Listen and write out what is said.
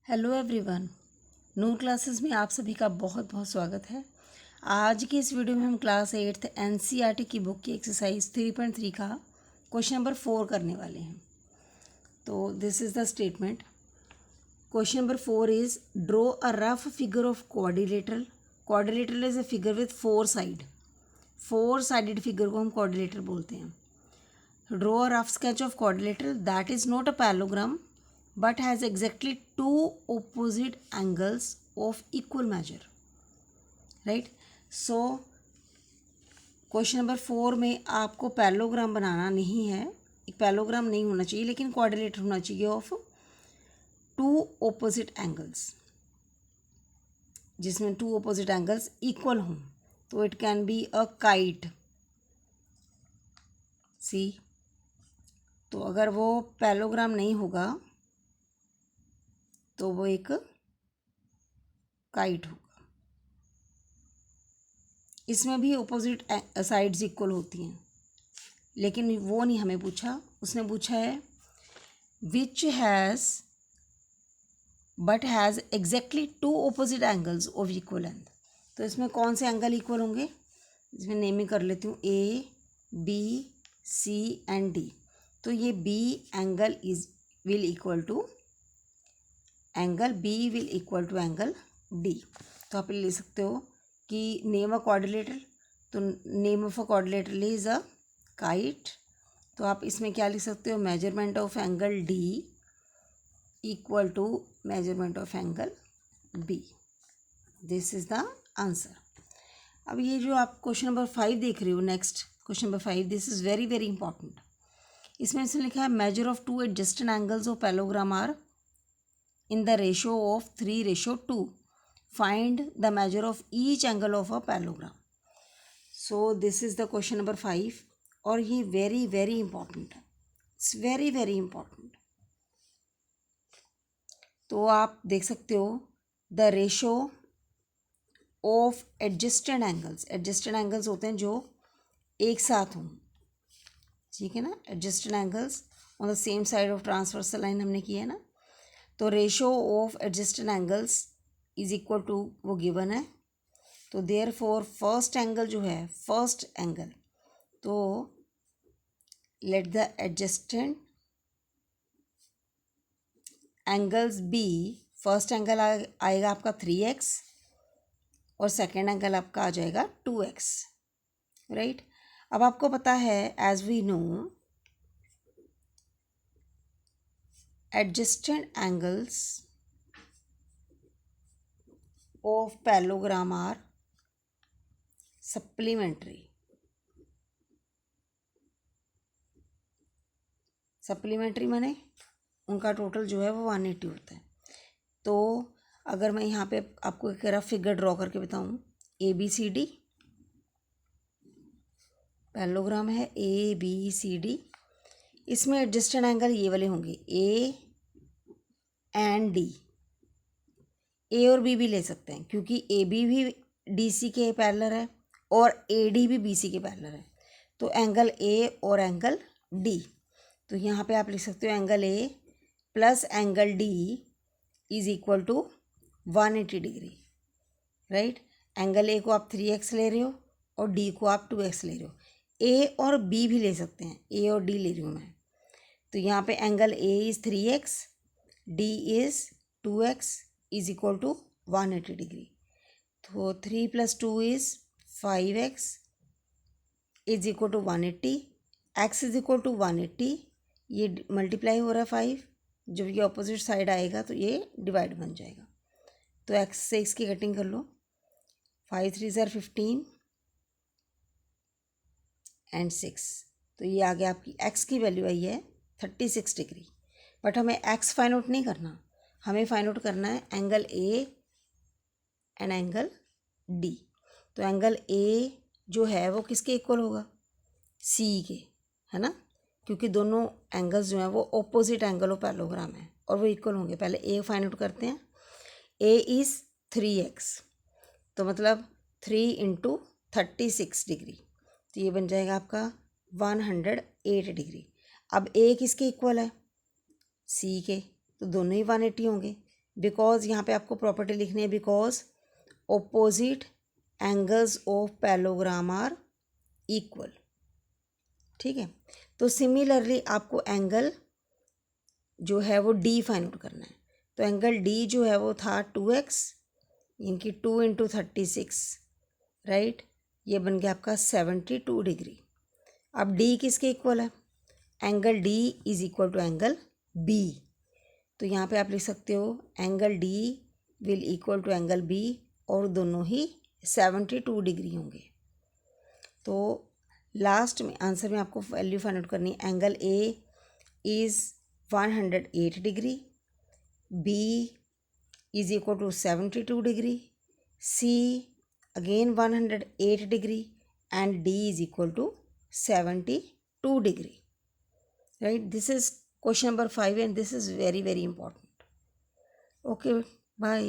Hello everyone, नूर classes में आप सभी का बहुत बहुत स्वागत है। आज की इस वीडियो में हम क्लास 8th एनसीईआरटी की बुक की एक्सरसाइज 3.3 का क्वेश्चन नंबर 4 करने वाले हैं। तो this is the statement. Question number 4 is draw a rough figure of quadrilateral. Quadrilateral is a figure with 4 side. 4 sided figure को हम क्वाड्रिलेटरल बोलते हैं। Draw a rough sketch of quadrilateral that is not a parallelogram but has exactly two opposite angles of equal measure, right? So question number 4 में आपको parallelogram बनाना नहीं है, एक parallelogram नहीं होना चाहिए लेकिन क्वाड्रिलेटरल होना चाहिए ऑफ टू ऑपोजिट एंगल्स, जिसमें टू ऑपोजिट एंगल्स इक्वल हों। तो it can be a kite, C. तो अगर वो पैलोग्राम नहीं होगा तो वो एक काइट होगा। इसमें भी अपोजिट साइड्स इक्वल होती हैं, लेकिन वो नहीं हमें पूछा। उसने पूछा है which has but has exactly two opposite angles of equal length. तो इसमें कौन से एंगल इक्वल होंगे? इसमें नेमिंग कर लेती हूँ, A B C and D. तो ये B angle will equal to angle B will equal to angle D. तो आप ले सकते हो कि नेम अ क्वाड्रिलेटरल। तो name of a quadrilateral is a kite. तो आप इसमें क्या लिख सकते हो? Measurement of angle D equal to measurement of angle B. This is the answer. अब ये जो आप क्वेश्चन नंबर 5 देख रहे हो, next question number 5, this is very very important. इसमें लिखा है measure of two adjacent angles of parallelogram are in the ratio of 3:2. Find the measure of each angle of a parallelogram. So this is the question number 5 और ये very very important है। It's very very important। तो आप देख सकते हो the ratio of adjacent angles। adjacent angles होते हैं जो एक साथ हों, ठीक है ना। adjacent angles on the same side of transversal line हमने किया है ना। तो ratio of adjacent angles is equal to वो गिवन है। तो देयर फॉर फर्स्ट एंगल जो है, फर्स्ट एंगल, तो let the adjacent angles be. First angle आएगा आपका 3x और सेकेंड एंगल आपका आ जाएगा 2x, राइट। अब आपको पता है as we know adjacent angles of parallelogram are supplementary। Supplementary माने उनका टोटल जो है वो 180 होता है। तो अगर मैं यहाँ पे आपको एक रफ फिगर ड्रॉ करके बताऊँ, A B C D parallelogram है, ए बी सी डी। इसमें एडजस्टेंट एंगल ये वाले होंगे, ए एंड डी। ए और बी भी ले सकते हैं क्योंकि ए बी भी डी सी के पैरेलल है और ए डी भी बी सी के पैरेलल है। तो एंगल ए और एंगल डी, तो यहाँ पे आप लिख सकते हो angle A plus angle D is equal to 180 degree, right. Angle A को आप 3x ले रहे हो और डी को आप 2x ले रहे हो। ए और बी भी ले सकते हैं, ए और डी ले रही हूँ मैं। तो यहाँ पे angle A is 3x, D is 2x is equal to 180 degree. तो 3 + 2 is 5x is equal to 180। x is equal to 180, ये मल्टीप्लाई हो रहा है 5, जब ये ऑपोजिट साइड आएगा तो ये डिवाइड बन जाएगा। तो x से x की कटिंग कर लो, 5 3 ज़ार 15 एंड 6। तो ये आ गया आपकी x की वैल्यू आई है 36 डिग्री। बट हमें x फाइंड आउट नहीं करना, हमें फाइंड आउट करना है angle A and angle D. तो एंगल ए जो है वो किसके इक्वल होगा? सी के, है ना, क्योंकि दोनों एंगल्स जो हैं वो ऑपोजिट एंगल ऑफ पैरेललोग्राम है और वो इक्वल होंगे। पहले ए फाइंड आउट करते हैं। ए इज़ 3x, तो मतलब 3 × 36 डिग्री, तो ये बन जाएगा आपका 108 डिग्री। अब ए किसके इक्वल है? सी के, तो दोनों ही 180 होंगे। बिकॉज यहाँ पे आपको प्रॉपर्टी लिखनी है, because opposite angles of parallelogram are equal. ठीक है, तो सिमिलरली आपको एंगल जो है वो डी फाइंड आउट करना है। तो एंगल डी जो है वो था 2x, इनकी 2 इंटू 36, राइट, ये बन गया आपका 72 डिग्री। अब डी किसके इक्वल है? Angle D is equal to angle B. तो यहाँ पे आप लिख सकते हो angle D will equal to angle B, और दोनों ही 72 डिग्री होंगे। तो लास्ट में आंसर में आपको वैल्यू फाइंड आउट करनी है। Angle A is 108 degree, B is equal to 72 degree, C again 108 degree, and D is equal to 72 degree. Right, this is question number 5 and this is very important. Okay, bye.